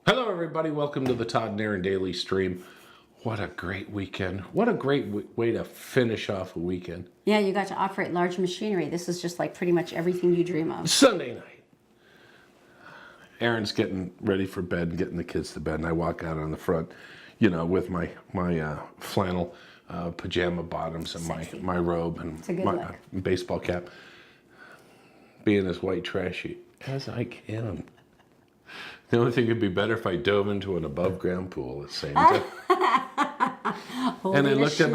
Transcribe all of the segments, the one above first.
Hello everybody, welcome to the Todd and Erin Daily Stream. What a great weekend. What a great way to finish off a weekend. Yeah, you got to operate large machinery. This is just like pretty much everything you dream of. Sunday night. Erin's getting ready for bed and getting the kids to bed, and I walk out on the front, you know, with my flannel pajama bottoms and my robe and my baseball cap, being as white trashy as I can. The only thing would be better if I dove into an above ground pool at the same time. And I looked at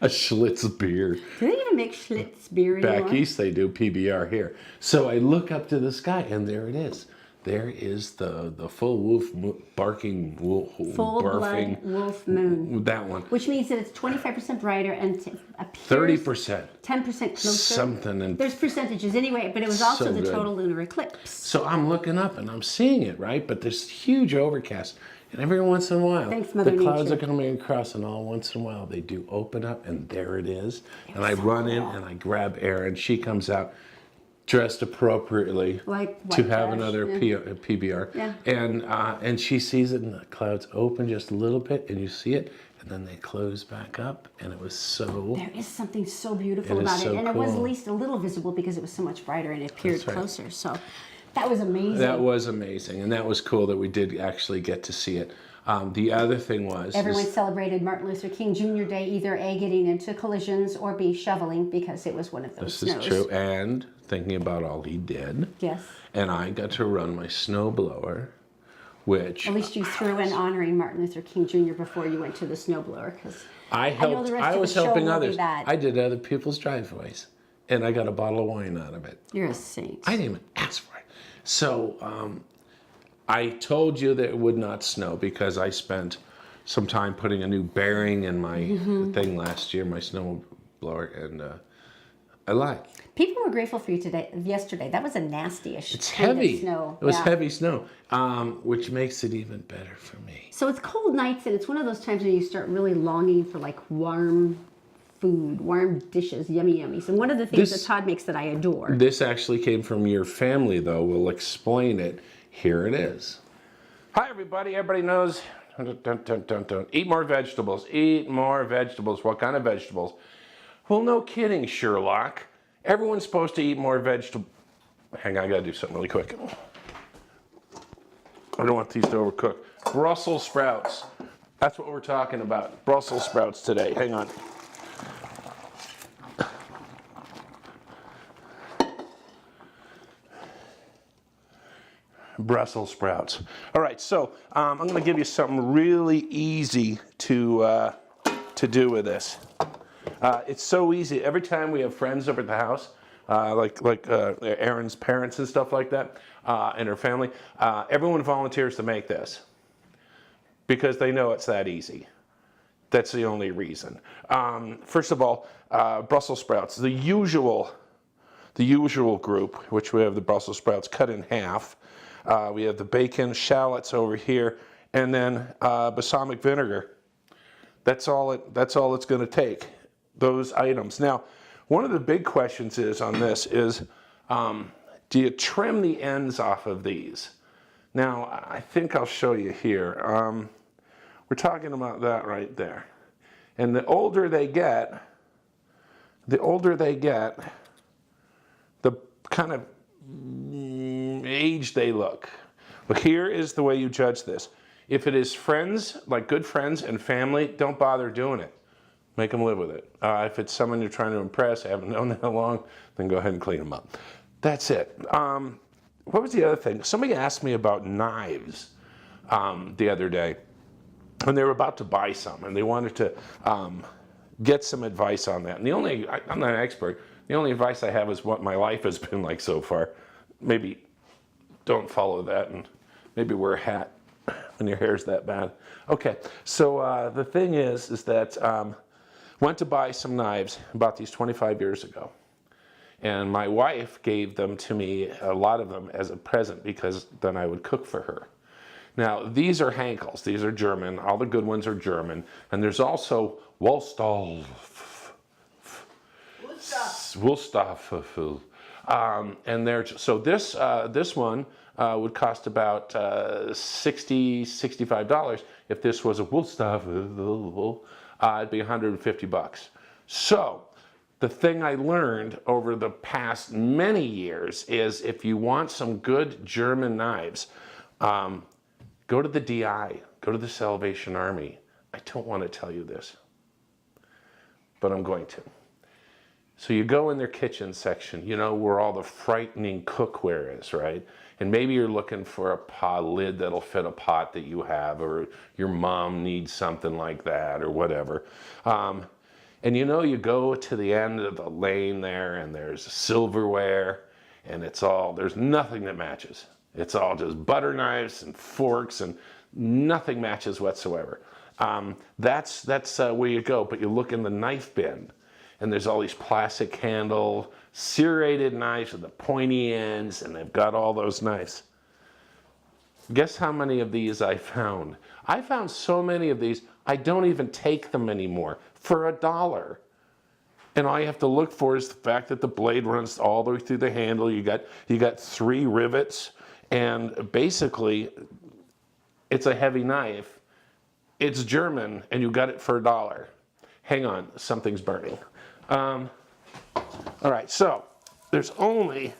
a Schlitz beer. Do they even make Schlitz beer anymore? Back east they do, PBR here. So I look up to the sky and there it is. There is the full wolf barking wolf. Full blood wolf moon. That one. Which means that it's 25% brighter and appears 30%. 10% closer. Something. And there's percentages anyway, but it was also the total lunar eclipse. So I'm looking up and I'm seeing it, right? But there's huge overcast. And every once in a while, the clouds are coming across, and all once in a while they do open up, and there it is. And I run in and I grab Erin. She comes out dressed appropriately to have another PBR. Yeah. And she sees it, and the clouds open just a little bit, and you see it, and then they close back up, and it was so... There is something so beautiful about it, and it was at least a little visible because it was so much brighter and it appeared closer. So that was amazing. That was amazing, and that was cool that we did actually get to see it. The other thing was... Everyone celebrated Martin Luther King Jr. Day, either A, getting into collisions, or B, shoveling, because it was one of those snows. This is true, and thinking about all he did. Yes. And I got to run my snowblower, which... At least you threw in honoring Martin Luther King Jr. before you went to the snowblower, because I was helping others. I did other people's driveways, and I got a bottle of wine out of it. You're a saint. I didn't even ask for it. So, I told you that it would not snow because I spent some time putting a new bearing in my thing last year, my snow blower, and I lied. People were grateful for you yesterday. That was a nasty-ish It's heavy. Snow. It was heavy snow, which makes it even better for me. So it's cold nights, and it's one of those times when you start really longing for like warm food, warm dishes, yummy yummies. And one of the things that Todd makes that I adore. This actually came from your family, though. We'll explain it. Here it is. Hi, everybody. Everybody knows. Eat more vegetables. Eat more vegetables. What kind of vegetables? Well, no kidding, Sherlock. Everyone's supposed to eat more vegetables. Hang on, I gotta do something really quick. I don't want these to overcook. Brussels sprouts. That's what we're talking about. Brussels sprouts today. Hang on. Brussels sprouts. All right, so I'm going to give you something really easy to do with this. It's so easy. Every time we have friends over at the house, like Erin's parents and stuff like that, and her family, everyone volunteers to make this because they know it's that easy. That's the only reason. First of all, Brussels sprouts. The usual group, which we have the Brussels sprouts cut in half. We have the bacon, shallots over here, and then balsamic vinegar. That's all it's going to take, those items. Now, one of the big questions is on this is, do you trim the ends off of these? Now, I think I'll show you here. We're talking about that right there. And the older they get, the kind of age they look. But here is the way you judge this. If it is friends, like good friends and family, don't bother doing it. Make them live with it. If it's someone you're trying to impress, haven't known that long, then go ahead and clean them up. That's it. What was the other thing? Somebody asked me about knives the other day, and they were about to buy some, and they wanted to get some advice on that. And I'm not an expert. The only advice I have is what my life has been like so far. Maybe don't follow that, and maybe wear a hat when your hair's that bad. Okay, so the thing is that went to buy some knives, bought these 25 years ago. And my wife gave them to me, a lot of them, as a present because then I would cook for her. Now, these are Henkels. These are German. All the good ones are German. And there's also Wollstaff. And they're so this one would cost about $60, $65. If this was a wool stuff, it'd be 150 bucks. So the thing I learned over the past many years is if you want some good German knives, go to the DI, go to the Salvation Army. I don't want to tell you this, but I'm going to. So you go in their kitchen section, you know, where all the frightening cookware is, right? And maybe you're looking for a pot lid that'll fit a pot that you have, or your mom needs something like that, or whatever. And you know, you go to the end of the lane there, and there's silverware, and it's all, there's nothing that matches. It's all just butter knives and forks, and nothing matches whatsoever. That's where you go, but you look in the knife bin, and there's all these plastic handle, serrated knives with the pointy ends, and they've got all those knives. Guess how many of these I found? I found so many of these, I don't even take them anymore for $1. And all you have to look for is the fact that the blade runs all the way through the handle. You got 3 rivets, and basically, it's a heavy knife. It's German, and you got it for $1. Hang on, something's burning. All right, so there's only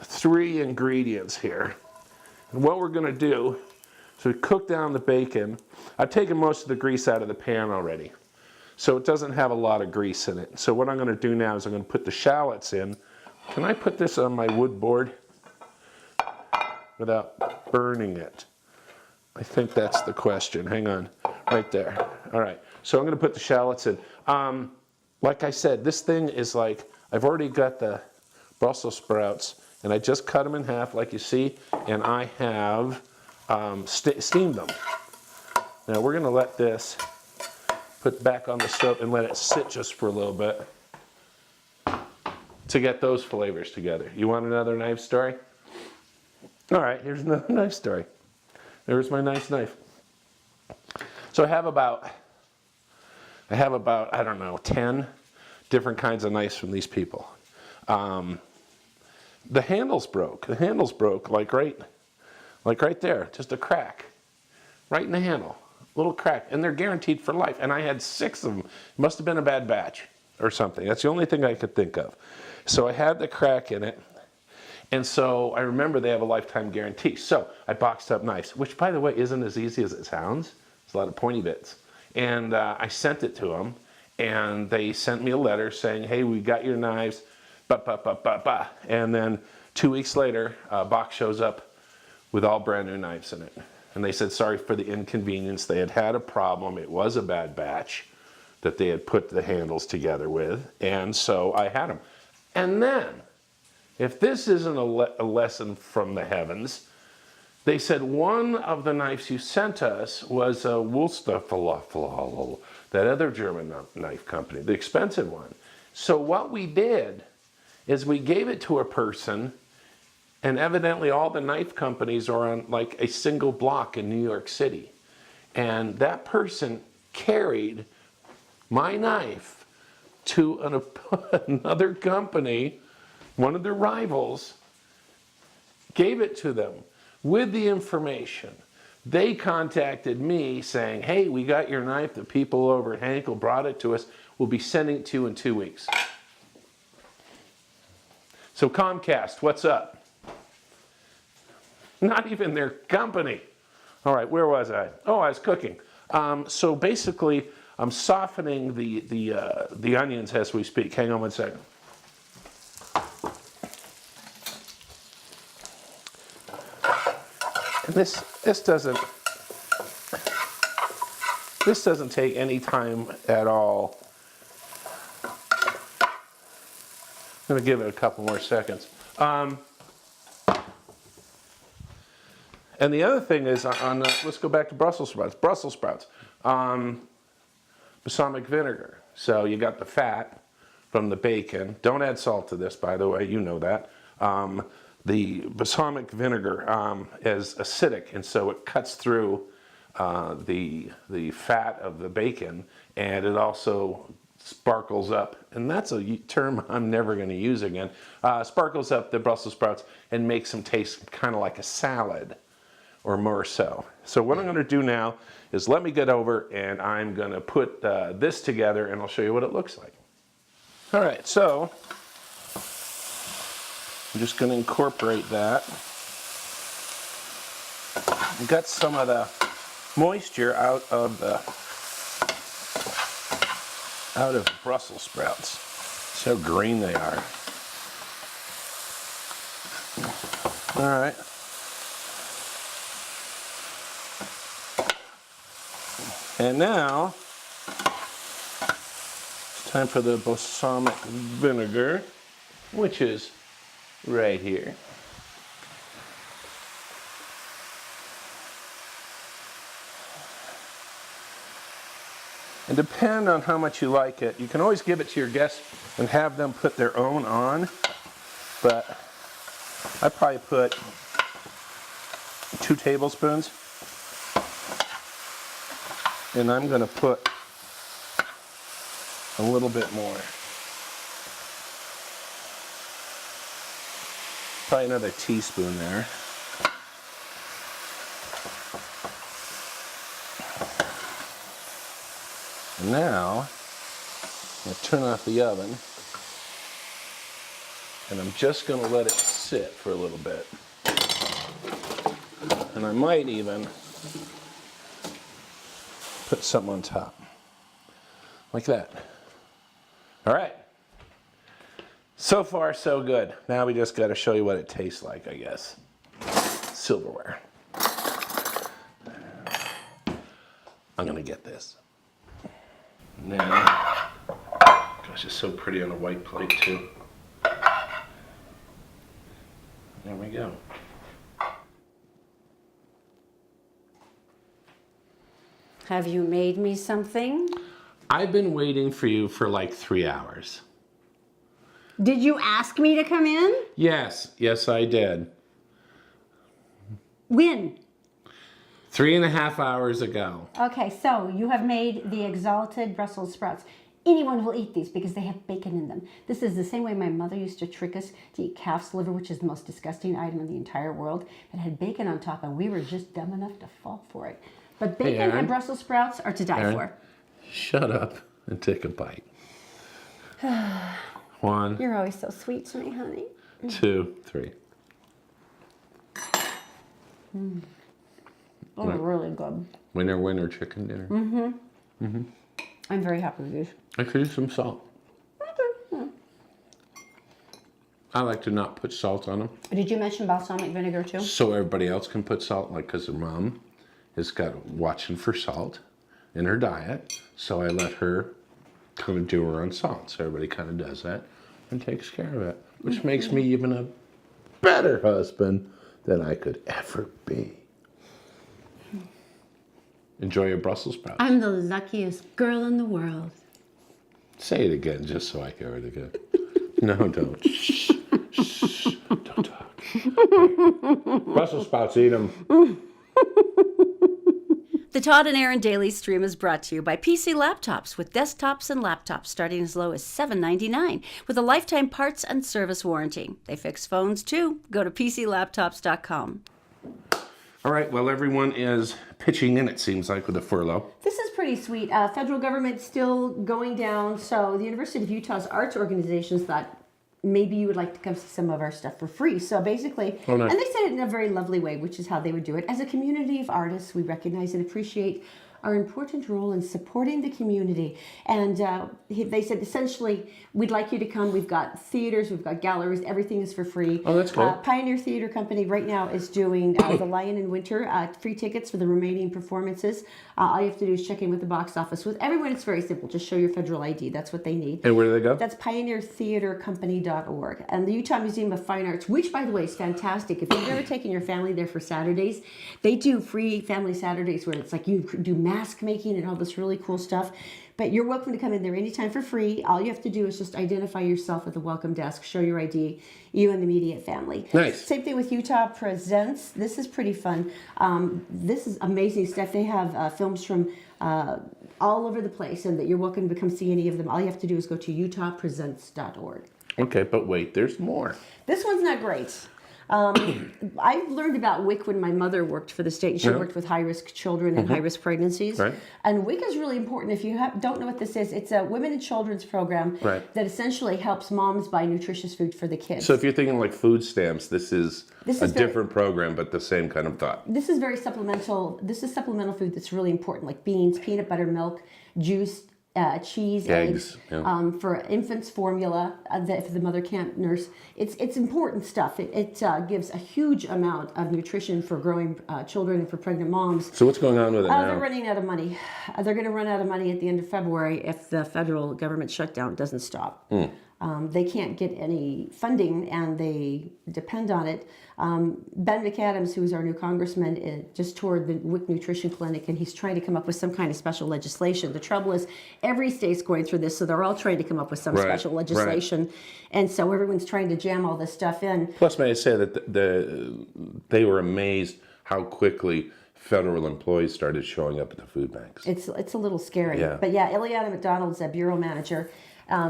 3 ingredients here. And what we're gonna do is we cook down the bacon. I've taken most of the grease out of the pan already, so it doesn't have a lot of grease in it. So what I'm gonna do now is I'm gonna put the shallots in. Can I put this on my wood board without burning it? I think that's the question. Hang on, right there. All right, so I'm gonna put the shallots in. Like I said, this thing is like, I've already got the Brussels sprouts, and I just cut them in half like you see, and I have steamed them. Now we're gonna let this put back on the stove and let it sit just for a little bit to get those flavors together. You want another knife story? All right, here's another knife story. There's my nice knife. So I have about, I don't know, 10 different kinds of knives from these people. The handles broke. The handles broke like right there, just a crack, right in the handle, little crack, and they're guaranteed for life. And I had 6 of them. It must have been a bad batch or something. That's the only thing I could think of. So I had the crack in it, and so I remember they have a lifetime guarantee. So I boxed up knives, which, by the way, isn't as easy as it sounds. There's a lot of pointy bits. And I sent it to them, and they sent me a letter saying, hey, we got your knives, and then 2 weeks later, a box shows up with all brand new knives in it. And they said, sorry for the inconvenience. They had a problem. It was a bad batch that they had put the handles together with, and so I had them. And then, if this isn't a lesson from the heavens, they said one of the knives you sent us was a Wolster Falafel, that other German knife company, the expensive one. So what we did is we gave it to a person, and evidently all the knife companies are on like a single block in New York City. And that person carried my knife to another company, one of their rivals, gave it to them with the information. They contacted me saying, hey, we got your knife. The people over at Henkel brought it to us. We'll be sending it to you in 2 weeks. So Comcast, what's up? Not even their company. All right, where was I? Oh, I was cooking. So basically, I'm softening the onions as we speak. Hang on one second. And this doesn't take any time at all. I'm going to give it a couple more seconds. And the other thing is, let's go back to Brussels sprouts. Brussels sprouts. Balsamic vinegar. So you got the fat from the bacon. Don't add salt to this, by the way. You know that. The balsamic vinegar is acidic, and so it cuts through the fat of the bacon, and it also sparkles up, and that's a term I'm never going to use again, sparkles up the Brussels sprouts and makes them taste kind of like a salad or more so. So what I'm going to do now is let me get over and I'm going to put this together and I'll show you what it looks like. All right, so I'm just going to incorporate that. I've got some of the moisture out of Brussels sprouts. So green they are. All right. And now it's time for the balsamic vinegar, which is right here. And depend on how much you like it. You can always give it to your guests and have them put their own on, but I probably put 2 tablespoons. And I'm going to put a little bit more. Probably another teaspoon there. And now, I'm going to turn off the oven. And I'm just going to let it sit for a little bit. And I might even put something on top, like that. All right. So far, so good. Now we just got to show you what it tastes like, I guess. Silverware. I'm gonna get this. Now, gosh, it's so pretty on a white plate too. There we go. Have you made me something? I've been waiting for you for like 3 hours. Did you ask me to come in? Yes, I did. When? 3.5 hours ago. Okay, so you have made the exalted Brussels sprouts. Anyone will eat these because they have bacon in them. This is the same way my mother used to trick us to eat calf's liver, which is the most disgusting item in the entire world. It had bacon on top, and we were just dumb enough to fall for it. But bacon and Brussels sprouts are to die for. Shut up and take a bite. 1. You're always so sweet to me, honey. 2, 3. Oh, really good. Winner, winner, chicken dinner. I'm very happy with these. I could use some salt. I like to not put salt on them. Did you mention balsamic vinegar too? So everybody else can put salt, like because her mom has got watching for salt in her diet. So I let her kind of do her own salt. So everybody kind of does that and takes care of it, which makes me even a better husband than I could ever be. Enjoy your Brussels sprouts. I'm the luckiest girl in the world. Say it again, just so I hear it again. No, don't. Shh, shh, don't talk. Right. Brussels sprouts, eat them. The Todd and Erin Daily Stream is brought to you by PC Laptops, with desktops and laptops starting as low as $7.99 with a lifetime parts and service warranty. They fix phones too. Go to PCLaptops.com. All right, well, everyone is pitching in, it seems like, with the furlough. This is pretty sweet. Federal government still going down, so the University of Utah's arts organizations thought maybe you would like to come see some of our stuff for free. So basically, Oh, nice. and they said it in a very lovely way, which is how they would do it. As a community of artists, we recognize and appreciate our important role in supporting the community. And they said, essentially, we'd like you to come. We've got theaters, we've got galleries, everything is for free. Oh, that's cool. Pioneer Theater Company right now is doing The Lion in Winter, free tickets for the remaining performances. All you have to do is check in with the box office. With everyone, it's very simple. Just show your federal ID. That's what they need. And where do they go? That's pioneertheatercompany.org. And the Utah Museum of Fine Arts, which, by the way, is fantastic. If you've ever taken your family there for Saturdays, they do free family Saturdays where it's like you do mask making and all this really cool stuff. But you're welcome to come in there anytime for free. All you have to do is just identify yourself at the welcome desk, show your ID, you and the immediate family. Nice. Same thing with Utah Presents. This is pretty fun. This is amazing stuff. They have films from all over the place, and that you're welcome to come see any of them. All you have to do is go to utahpresents.org. Okay, but wait, there's more. This one's not great. I learned about WIC when my mother worked for the state, and she worked with high-risk children and high-risk pregnancies. Right. And WIC is really important. If you don't know what this is, it's a women and children's program that essentially helps moms buy nutritious food for the kids. So if you're thinking like food stamps, this is a different program, but the same kind of thought. This is very supplemental. This is supplemental food that's really important, like beans, peanut butter, milk, juice, cheese, eggs, for infants' formula that if the mother can't nurse. It's important stuff. It gives a huge amount of nutrition for growing children and for pregnant moms. So what's going on with it now? They're running out of money. They're going to run out of money at the end of February if the federal government shutdown doesn't stop. They can't get any funding, and they depend on it. Ben McAdams, who is our new congressman, just toured the WIC Nutrition Clinic, and he's trying to come up with some kind of special legislation. The trouble is, every state's going through this, so they're all trying to come up with some special legislation. And so everyone's trying to jam all this stuff in. Plus, may I say that they were amazed how quickly federal employees started showing up at the food banks. It's a little scary. Yeah. But yeah, Ileana McDonald's a bureau manager.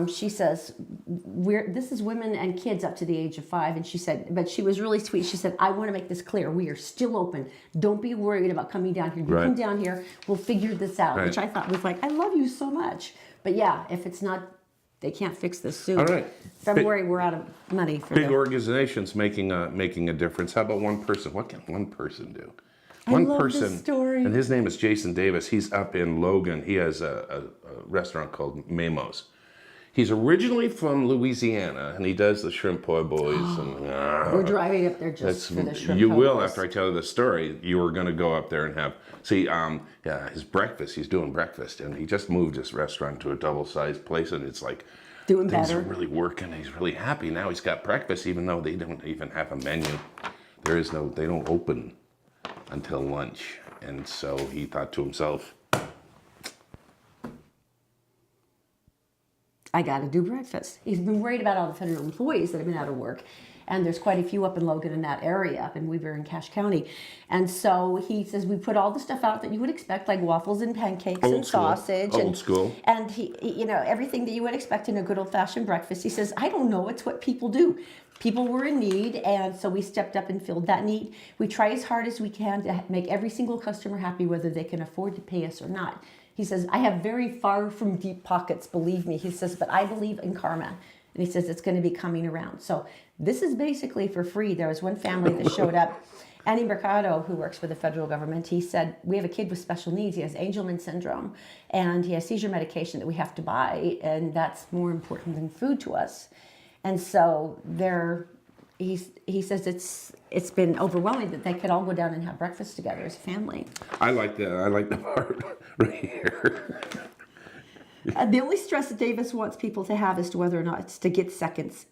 She says, this is women and kids up to the age of 5. And she said, but she was really sweet. She said, I want to make this clear. We are still open. Don't be worried about coming down here. You come down here, we'll figure this out. Which I thought was like, I love you so much. But yeah, if it's not, they can't fix this soon. All right. February, we're out of money for big organizations making a difference. How about one person? What can one person do? I love this story. And his name is Jason Davis. He's up in Logan. He has a restaurant called MayMoes. He's originally from Louisiana, and he does the shrimp po' boys. We're driving up there just for the shrimp You po' will, boys. after I tell you the story. You are going to go up there and have, his breakfast. He's doing breakfast, and he just moved his restaurant to a double-sized place, and it's like, doing things better. are really working. He's really happy. Now he's got breakfast, even though they don't even have a menu. They don't open until lunch. And so he thought to himself, I got to do breakfast. He's been worried about all the federal employees that have been out of work. And there's quite a few up in Logan in that area, up in Weber and Cache County. And so he says, we put all the stuff out that you would expect, like waffles and pancakes and sausage. Old school. And he, everything that you would expect in a good old-fashioned breakfast. He says, I don't know, it's what people do. People were in need, and so we stepped up and filled that need. We try as hard as we can to make every single customer happy, whether they can afford to pay us or not. He says, I have very far from deep pockets, believe me. He says, but I believe in karma. And he says, it's going to be coming around. So this is basically for free. There was one family that showed up. Annie Mercado, who works for the federal government, he said, we have a kid with special needs. He has Angelman syndrome, and he has seizure medication that we have to buy, and that's more important than food to us. And so he says it's been overwhelming that they could all go down and have breakfast together as a family. I like that. I like the part right here. The only stress that Davis wants people to have as to whether or not it's to get seconds.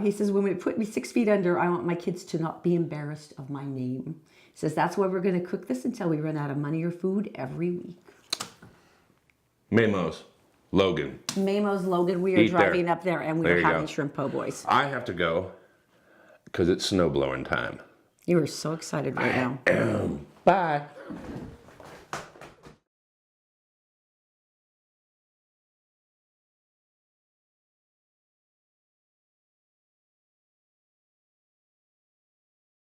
He says, when it put me 6 feet under, I want my kids to not be embarrassed of my name. He says, that's why we're going to cook this until we run out of money or food every week. MayMoes, Logan. MayMoes, Logan, we are driving up there, and we are having shrimp po' boys. I have to go because it's snowblowing time. You are so excited right now. Bye.